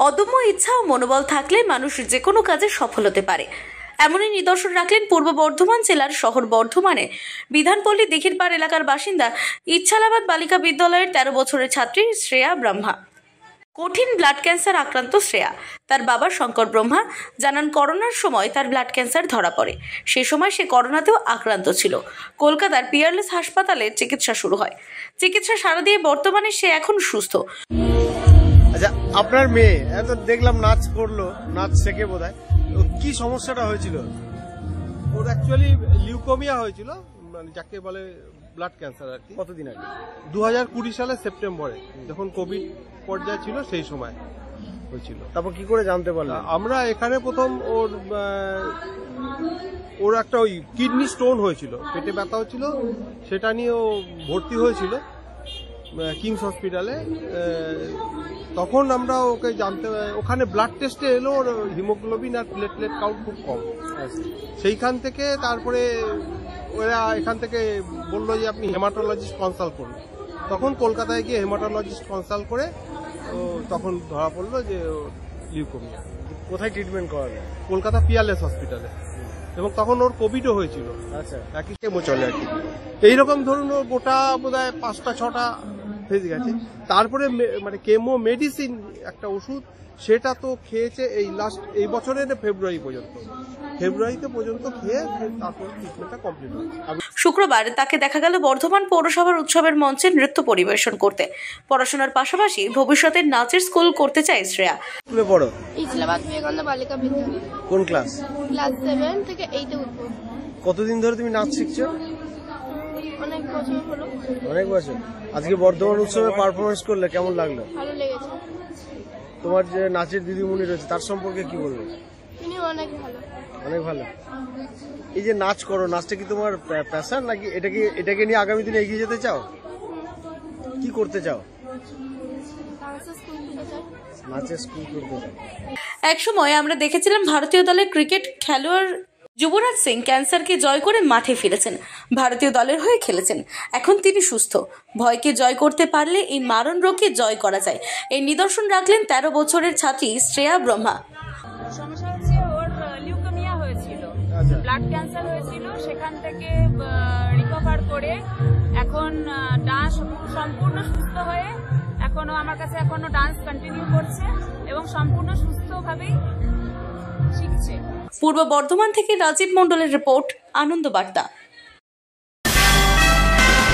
অদম্য ইচ্ছা ও মনোবল থাকলে মানুষ যে কোনো কাজে সফল হতে পারে। এমনই নিদর্শন রাখলেন পূর্ব বর্ধমান জেলার শহর বর্ধমানে বিধানপল্লী দিঘিরপাড় এলাকার বাসিন্দা ইচ্ছালাবাদ বালিকা বিদ্যালয়ের 13 বছরের ছাত্রী শ্রেয়া ব্রহ্মা। কঠিন ব্লাড ক্যান্সার আক্রান্ত শ্রেয়া। তার বাবা শঙ্কর ব্রহ্মা জানান, করোনার সময় তার ব্লাড ক্যান্সার ধরা পড়ে। সেই সময় সে করোনাতেও আক্রান্ত ছিল। কলকাতার পিয়ারলেস হাসপাতালে চিকিৎসা শুরু হয়। চিকিৎসা সারা দিয়ে বর্তমানে সে এখন সুস্থ। আচ্ছা, আপনার মেয়ে এত দেখলাম নাচ করলো, নাচ শেখে বোধহয়, কি সমস্যাটা হয়েছিল? ওর অ্যাকচুয়ালি লিউকোমিয়া হয়েছিল, মানে যাকে বলে ব্লাড ক্যান্সার আর কি। কতদিন আগে? 2020 সালের সেপ্টেম্বরে, যখন কোভিড পর্যায়ে ছিল সেই সময় হয়েছিল। তারপর কি করে জানতে পারলাম? আমরা এখানে প্রথম ওর একটা ওই কিডনি স্টোন হয়েছিল, পেটে ব্যথা হচ্ছিল, সেটা নিয়ে ও ভর্তি হয়েছিল কিংস হসপিটালে। তখন আমরা ওকে ওখানে ব্লাড টেস্টে এলো ওর হিমোগ্লোবিন আর প্লেটলেট কাউন্ট খুব কম। সেইখান থেকে তারপরে ওরা এখান থেকে বললো যে আপনি হেমাটোলজিস্ট কনসাল্ট করুন। তখন কলকাতায় গিয়ে হেমাটোলজিস্ট কনসাল্ট করে তখন ধরা পড়লো যে লিউকোমিয়া। কোথায় ট্রিটমেন্ট করালো? কলকাতা পিয়ারলেস হসপিটালে। এবং তখন ওর কোভিডও হয়েছিল। আচ্ছা, একই কেমো চলে আর কি। এইরকম ধরুন ওর গোটা বোধহয় 5টা-6টা হয়ে গেছে। তারপরে মানে কেমো মেডিসিন একটা ওষুধ, সেটা তো খেয়েছে এই বছরের ফেব্রুয়ারিতে পর্যন্ত খেয়ে তারপর ট্রিটমেন্টটা কমপ্লিট হয়েছে। শুক্রবার তাকে দেখা গেল বর্ধমান পৌরসভার উৎসবের মঞ্চে নৃত্য পরিবেশন করতে। পড়াশোনার পাশাপাশি ভবিষ্যতে নাচের স্কুল করতে চায় শ্রেয়া। স্কুলে পড়ো? ইচ্ছালাবাদ বিবেকানন্দ বালিকা বিদ্যালয়। কোন ক্লাস? ক্লাস 7 থেকে 8 এ উঠবো। কতদিন ধরে তুমি নাচ শিখছো? অনেক বছর হলো। অনেক বছর। আজকে বর্ধমান উৎসবে পারফরমেন্স করলে কেমন লাগলো? ভালো লেগেছে। তোমার যে নাচের দিদিমণি রয়েছে তার সম্পর্কে কি বলবে? তিনি অনেক ভালো। অনেক ভালো। এই যে নাচ করো, নাচটা কি তোমার প্যাশন নাকি এটাকে নিয়ে আগামী দিনে এগিয়ে যেতে চাও? কি করতে চাও? নাচের স্কুল করতে চাও। একসময় আমরা দেখেছিলাম ভারতীয় দলের ক্রিকেট খেলোয়াড় যুবরাজ সিং ক্যান্সারকে জয় করে মাঠে ফিরেছেন, ভারতীয় দলের হয়ে খেলেছেন। এখন তিনি সুস্থ। ভয়কে জয় করতে পারলে এই মারণ রোগকে জয় করা যায়, এই নিদর্শন রাখলেন 13 বছরের ছাত্রী শ্রেয়া ব্রহ্মা। সমস্যা হচ্ছে ওর লিউকেমিয়া হয়েছিল, ব্লাড ক্যান্সার হয়েছিল। সেখান থেকে রিকভার করে এখন ডান্স সম্পূর্ণ সুস্থ হয়ে এখনো আমার কাছে ডান্স কন্টিনিউ করছে এবং সম্পূর্ণ সুস্থভাবেই শিখছে। পূর্ব বর্ধমান থেকে রাজীব মণ্ডলের রিপোর্ট, আনন্দ বার্তা।